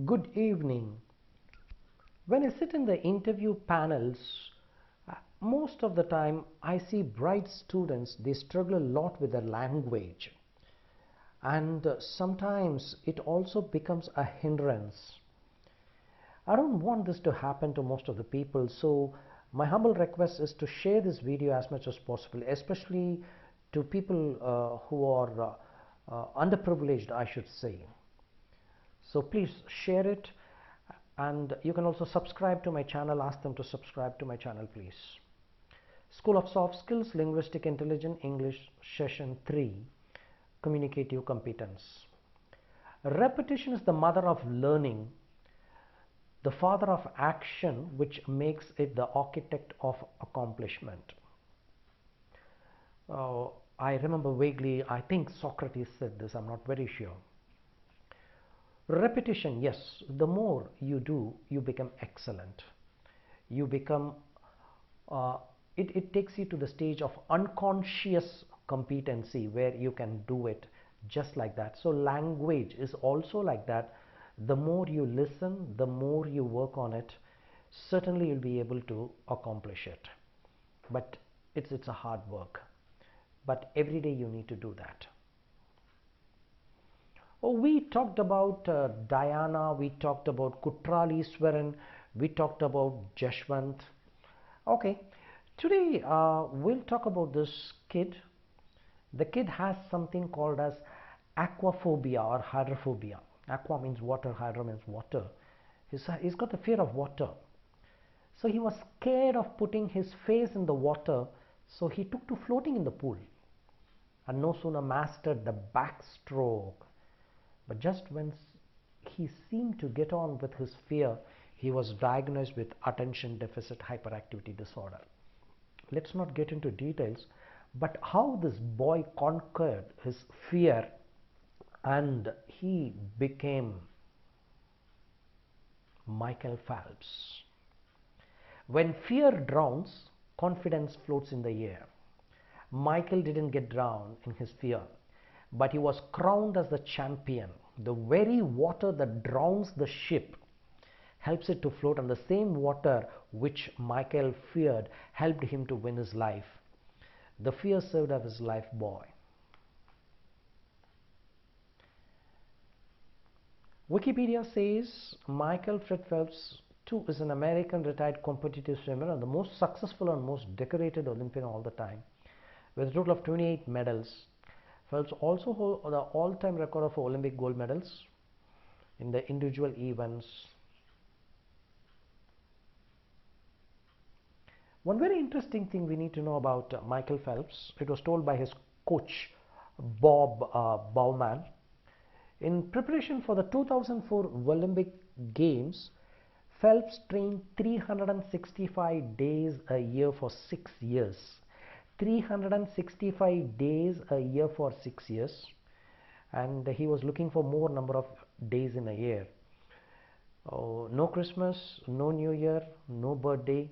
Good evening. When I sit in the interview panels, most of the time I see bright students, they struggle a lot with their language, and sometimes it also becomes a hindrance. I don't want this to happen to most of the people, so my humble request is to share this video as much as possible, especially to people who are underprivileged, I should say. So please share it, and you can also subscribe to my channel. Ask them to subscribe to my channel, please. School of Soft Skills, Linguistic Intelligence, English Session 3, Communicative Competence. Repetition is the mother of learning, the father of action, which makes it the architect of accomplishment. I remember vaguely, I think Socrates said this, I'm not very sure. Repetition, yes, the more you do, you become excellent. You become, it takes you to the stage of unconscious competency where you can do it just like that. So language is also like that. The more you listen, the more you work on it, certainly you'll be able to accomplish it. But it's a hard work. But every day you need to do that. Oh, we talked about Diana, we talked about Kutraleswaran, we talked about Jashwant. Okay, today we'll talk about this kid. The kid has something called as aquaphobia or hydrophobia. Aqua means water, hydro means water. He's got the fear of water. So he was scared of putting his face in the water, so he took to floating in the pool, and no sooner mastered the backstroke, but just when he seemed to get on with his fear, he was diagnosed with attention deficit hyperactivity disorder. Let's not get into details, but how this boy conquered his fear and he became Michael Phelps. When fear drowns, confidence floats in the air. Michael didn't get drowned in his fear, but he was crowned as the champion. The very water that drowns the ship helps it to float, and the same water which Michael feared helped him to win his life. The fear served as his life buoy. Wikipedia says Michael Fred Phelps too is an American retired competitive swimmer and the most successful and most decorated Olympian all the time, with a total of 28 medals. Phelps also holds the all-time record of Olympic gold medals in the individual events. One very interesting thing we need to know about Michael Phelps, it was told by his coach Bob Bowman. In preparation for the 2004 Olympic Games, Phelps trained 365 days a year for 6 years. 365 days a year for 6 years, and he was looking for more number of days in a year. No Christmas, no New Year, no birthday.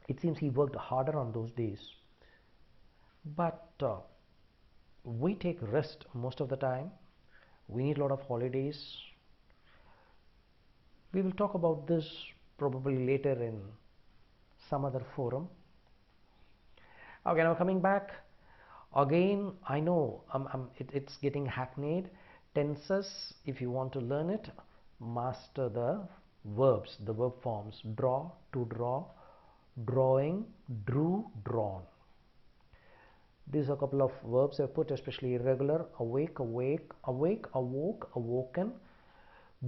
It seems he worked harder on those days. But we take rest most of the time. We need a lot of holidays. We will talk about this probably later in some other forum. Okay, now coming back again, I know it's getting hackneyed. Tenses, if you want to learn it, master the verbs, the verb forms: draw, to draw, drawing, drew, drawn. These are a couple of verbs I've put, especially irregular: awake, awake, awake, awoke, awoken,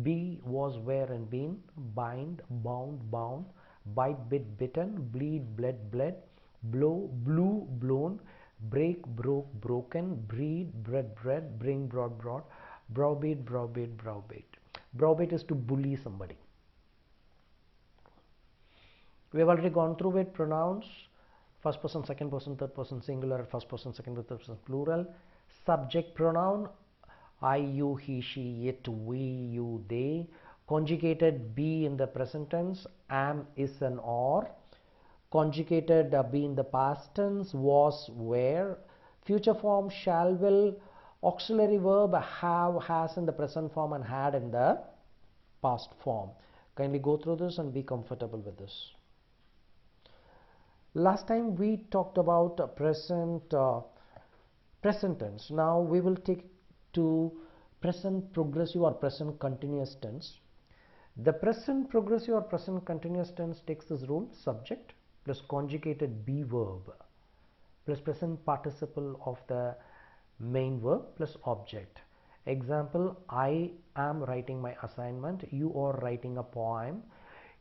be, was, were, and been, bind, bound, bound, bite, bit, bitten, bleed, bled, bled, blow, blew, blown, break, broke, broken, breed, bred, bred, bring, brought, brought, browbeat, browbeat, browbeat. Browbeat is to bully somebody. We have already gone through it. Pronouns: first person, second person, third person singular, first person, second person, third person plural. Subject pronoun: I, you, he, she, it, we, you, they. Conjugated be in the present tense: am, is, and or. Conjugated be in the past tense: was, were. Future form: shall, will. Auxiliary verb: have, has in the present form and had in the past form. Kindly go through this and be comfortable with this. Last time we talked about present tense. Now we will take to present progressive or present continuous tense. The present progressive or present continuous tense takes this rule: subject plus conjugated be verb plus present participle of the main verb plus object. Example: I am writing my assignment, you are writing a poem,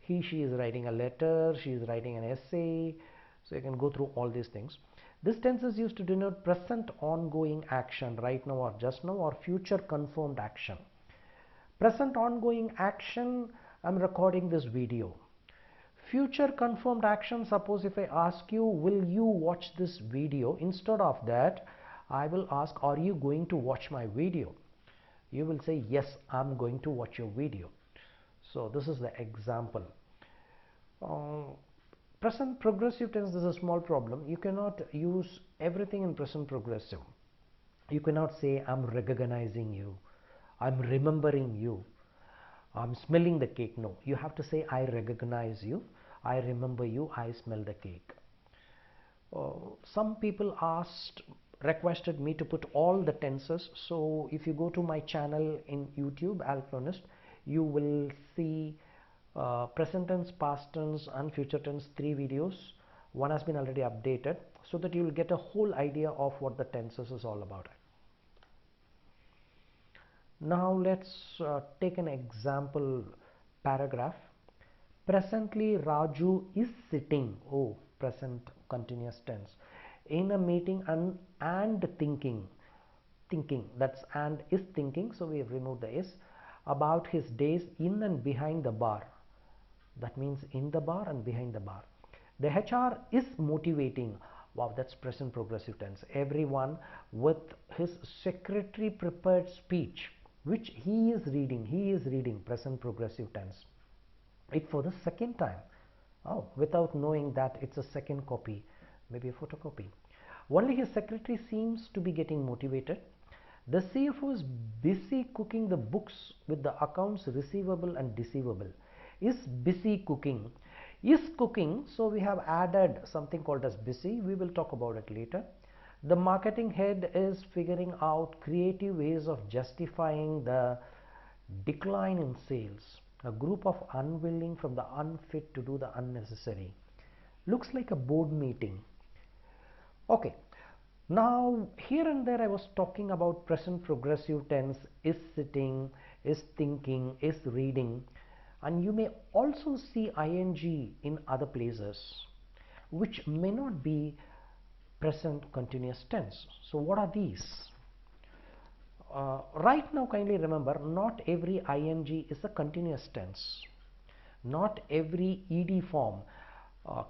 he she is writing a letter, she is writing an essay. So you can go through all these things. This tense is used to denote present ongoing action, right now or just now, or future confirmed action. Present ongoing action, I'm recording this video. Future confirmed action, suppose if I ask you, will you watch this video? Instead of that, I will ask, are you going to watch my video? You will say, yes, I'm going to watch your video. So this is the example. Present progressive tense is a small problem. You cannot use everything in present progressive. You cannot say, I'm recognizing you, I'm remembering you, I'm smelling the cake. No, you have to say, I recognize you, I remember you, I smell the cake. Some people requested me to put all the tenses. So if you go to my channel in YouTube, Alchlonist, you will see present tense, past tense and future tense, 3 videos. One has been already updated, so that you will get a whole idea of what the tenses is all about. Now let's take an example paragraph. Presently Raju is sitting, oh, present continuous tense, in a meeting and thinking, that's and is thinking, so we have removed the is, about his days in and behind the bar. That means in the bar and behind the bar. The HR is motivating. Wow, that's present progressive tense. Everyone with his secretary prepared speech, which he is reading, present progressive tense. It for the second time. Oh, without knowing that it's a second copy, maybe a photocopy. Only his secretary seems to be getting motivated. The CFO is busy cooking the books with the accounts receivable and deceivable. Is busy cooking. Is cooking, so we have added something called as busy. We will talk about it later. The marketing head is figuring out creative ways of justifying the decline in sales. A group of unwilling from the unfit to do the unnecessary. Looks like a board meeting. Okay. Now here and there I was talking about present progressive tense, is sitting, is thinking, is reading, and you may also see ing in other places which may not be present continuous tense. So what are these? Right now, kindly remember, not every ing is a continuous tense. Not every ed form,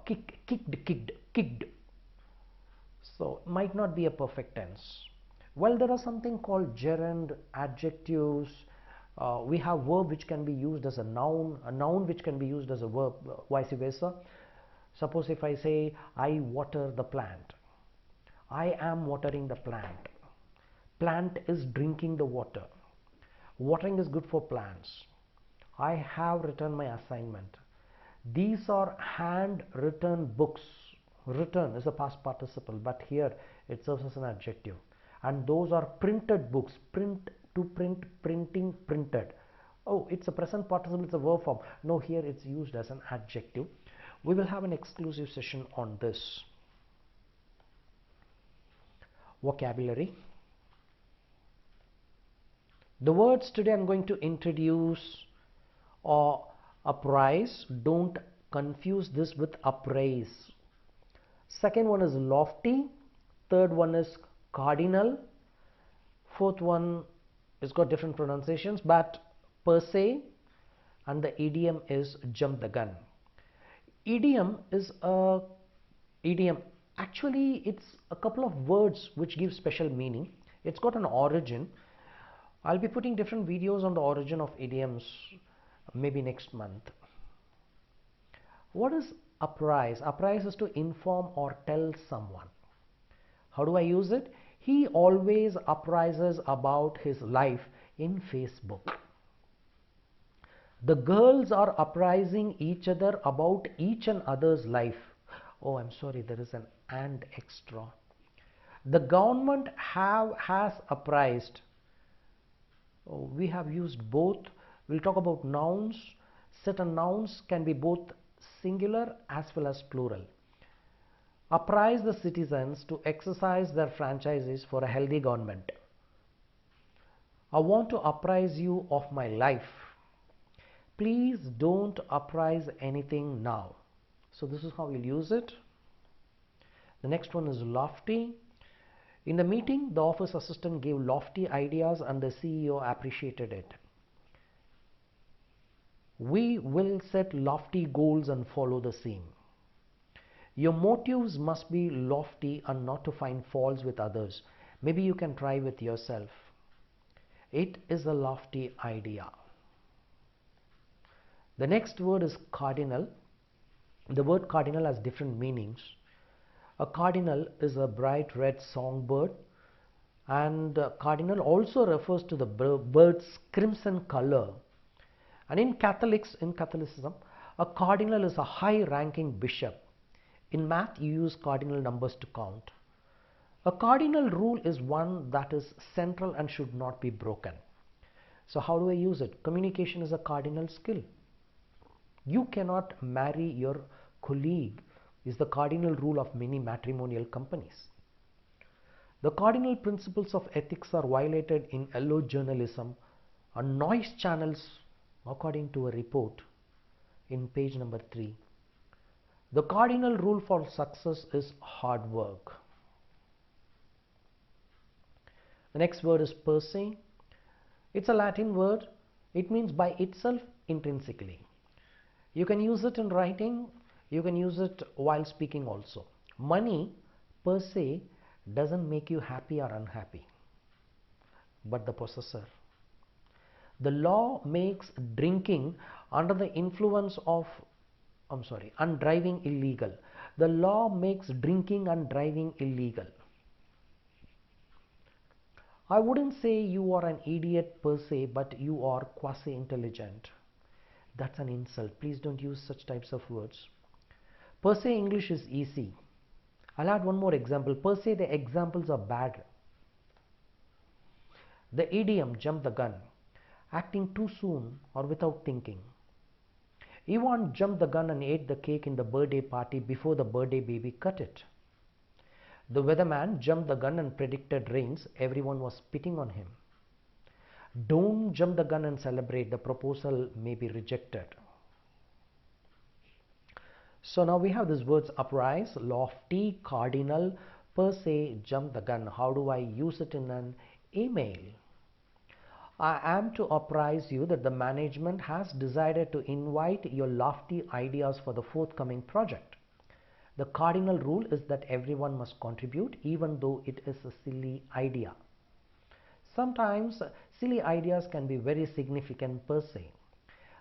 kicked, so might not be a perfect tense. Well, there are something called gerund, adjectives. We have verb which can be used as a noun which can be used as a verb, vice versa. Suppose if I say, I water the plant, I am watering the plant. Plant is drinking the water. Watering is good for plants. I have written my assignment. These are hand-written books. Written is a past participle, but here it serves as an adjective. And those are printed books. Print, to print, printing, printed. Oh, it's a present participle, it's a verb form. No, here it's used as an adjective. We will have an exclusive session on this. Vocabulary. The words today I'm going to introduce are apprise. Don't confuse this with appraise. Second one is lofty. Third one is cardinal. Fourth one has got different pronunciations, but Perse, and the idiom is jump the gun. Idiom is a idiom. Actually, it's a couple of words which give special meaning. It's got an origin. I'll be putting different videos on the origin of idioms maybe next month. What is apprise? Apprise is to inform or tell someone. How do I use it? He always apprises about his life in Facebook. The girls are apprising each other about each and other's life. Oh, I'm sorry, there is an and extra. The government has apprised. Oh, we have used both. We'll talk about nouns. Certain nouns can be both singular as well as plural. Apprise the citizens to exercise their franchises for a healthy government. I want to apprise you of my life. Please don't apprise anything now. So this is how we'll use it. The next one is lofty. In the meeting, the office assistant gave lofty ideas and the CEO appreciated it. We will set lofty goals and follow the same. Your motives must be lofty and not to find faults with others. Maybe you can try with yourself. It is a lofty idea. The next word is cardinal. The word cardinal has different meanings. A cardinal is a bright red songbird, and cardinal also refers to the bird's crimson color. And in Catholicism, a cardinal is a high-ranking bishop. In math, you use cardinal numbers to count. A cardinal rule is one that is central and should not be broken. So how do I use it? Communication is a cardinal skill. You cannot marry your colleague is the cardinal rule of many matrimonial companies. The cardinal principles of ethics are violated in yellow journalism and noise channels, according to a report in page number 3. The cardinal rule for success is hard work. The next word is Perse. It's a Latin word. It means by itself, intrinsically. You can use it in writing. You can use it while speaking also. Money per se doesn't make you happy or unhappy, but the possessor. The law makes drinking under the influence of, and driving illegal. The law makes drinking and driving illegal. I wouldn't say you are an idiot per se, but you are quasi-intelligent. That's an insult. Please don't use such types of words. Per se English is easy. I'll add one more example. Per se the examples are bad. The idiom jump the gun, acting too soon or without thinking. Ivan jumped the gun and ate the cake in the birthday party before the birthday baby cut it. The weatherman jumped the gun and predicted rains. Everyone was spitting on him. Don't jump the gun and celebrate. The proposal may be rejected. So now we have these words: apprise, lofty, cardinal, per se, jump the gun. How do I use it in an email? I am to apprise you that the management has decided to invite your lofty ideas for the forthcoming project. The cardinal rule is that everyone must contribute, even though it is a silly idea. Sometimes silly ideas can be very significant per se.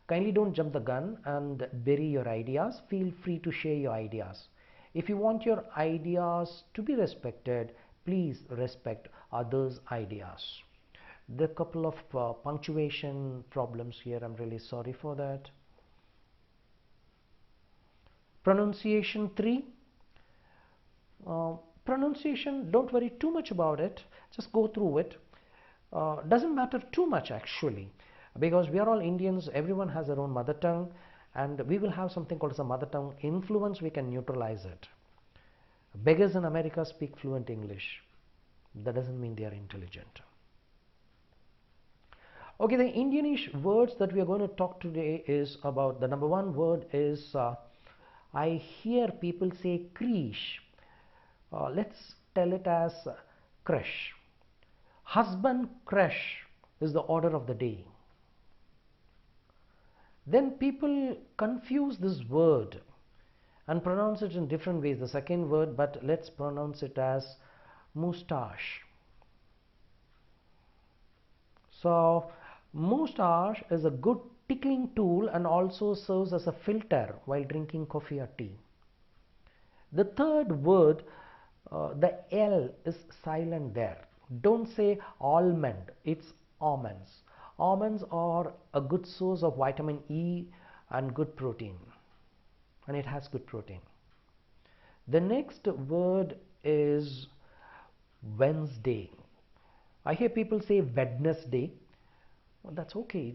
Kindly don't jump the gun and bury your ideas. Feel free to share your ideas. If you want your ideas to be respected, please respect others' ideas. There are a couple of punctuation problems here. I'm really sorry for that. Pronunciation 3. Pronunciation, don't worry too much about it. Just go through it. Doesn't matter too much actually, because we are all Indians. Everyone has their own mother tongue, and we will have something called as a mother tongue influence. We can neutralize it. Beggars in America speak fluent English. That doesn't mean they are intelligent. Okay, the Indianish words that we are going to talk today is about, the number one word is, I hear people say creche. Let's tell it as crush. Husband crush is the order of the day. Then people confuse this word and pronounce it in different ways. The second word, but let's pronounce it as moustache. So moustache is a good tickling tool and also serves as a filter while drinking coffee or tea. The third word, the L is silent there. Don't say almond, it's almonds. Almonds are a good source of vitamin E and good protein, and it has good protein. The next word is Wednesday. I hear people say Wednesday. Well, that's okay.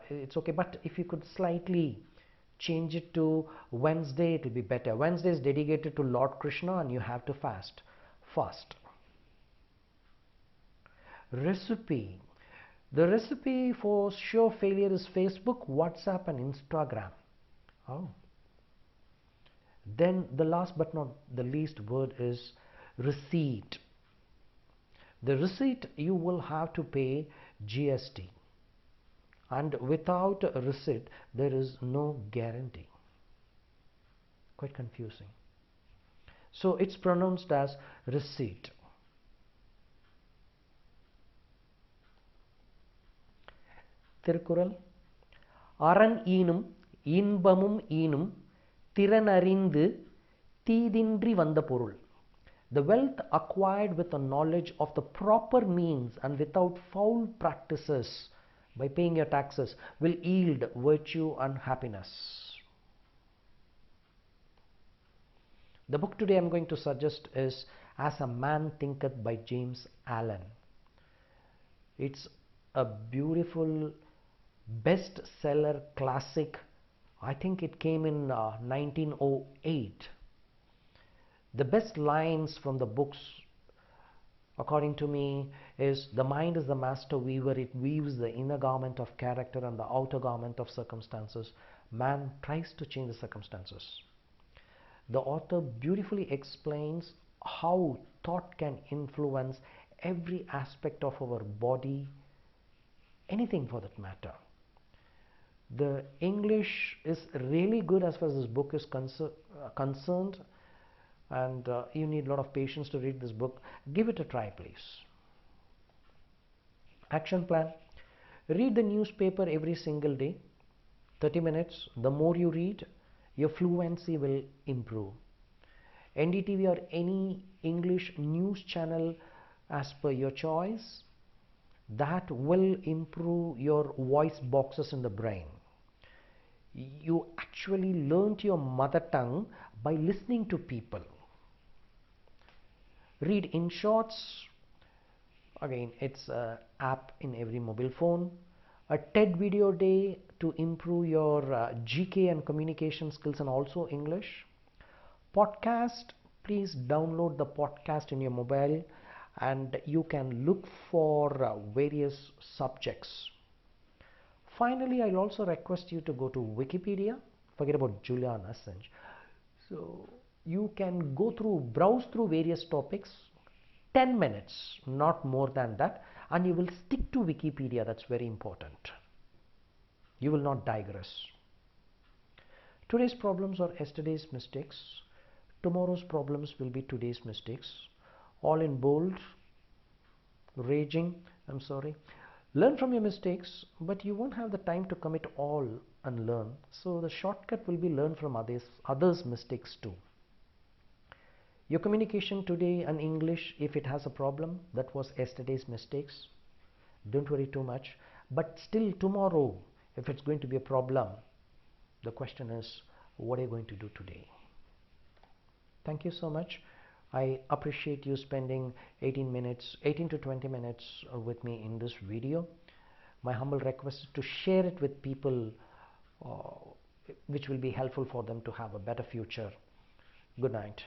It's okay, but if you could slightly change it to Wednesday, it will be better. Wednesday is dedicated to Lord Krishna, and you have to fast. Fast. Recipe. The recipe for sure failure is Facebook, WhatsApp, and Instagram. Oh. Then the last but not the least word is receipt. The receipt, you will have to pay GST, and without a receipt there is no guarantee. Quite confusing. So it's pronounced as receipt. Tirukkural. Aran eenum inbamum eenum திறனறிந்து தீதின்றி வந்த பொருள். The wealth acquired with the knowledge of the proper means and without foul practices by paying your taxes will yield virtue and happiness. The book today I am going to suggest is As a Man Thinketh by James Allen. It's a beautiful bestseller classic. I think it came in 1908. The best lines from the books, according to me, is the mind is the master weaver. It weaves the inner garment of character and the outer garment of circumstances. Man tries to change the circumstances. The author beautifully explains how thought can influence every aspect of our body, anything for that matter. The English is really good as far as this book is concerned, and you need a lot of patience to read this book. Give it a try, please. Action plan. Read the newspaper every single day, 30 minutes. The more you read, your fluency will improve. NDTV or any English news channel as per your choice, that will improve your voice boxes in the brain. You actually learnt your mother tongue by listening to people. Read in shorts. Again, it's an app in every mobile phone. A TED video day to improve your GK and communication skills, and also English. Podcast. Please download the podcast in your mobile, and you can look for various subjects. Finally, I'll also request you to go to Wikipedia. Forget about Julian Assange. So you can browse through various topics, 10 minutes, not more than that, and you will stick to Wikipedia. That's very important. You will not digress. Today's problems are yesterday's mistakes. Tomorrow's problems will be today's mistakes. All in bold, raging, I'm sorry. Learn from your mistakes, but you won't have the time to commit all and learn. So the shortcut will be learn from others' mistakes too. Your communication today and English, if it has a problem, that was yesterday's mistakes. Don't worry too much. But still tomorrow, if it's going to be a problem, the question is, what are you going to do today? Thank you so much. I appreciate you spending 18 to 20 minutes with me in this video. My humble request is to share it with people which will be helpful for them to have a better future. Good night.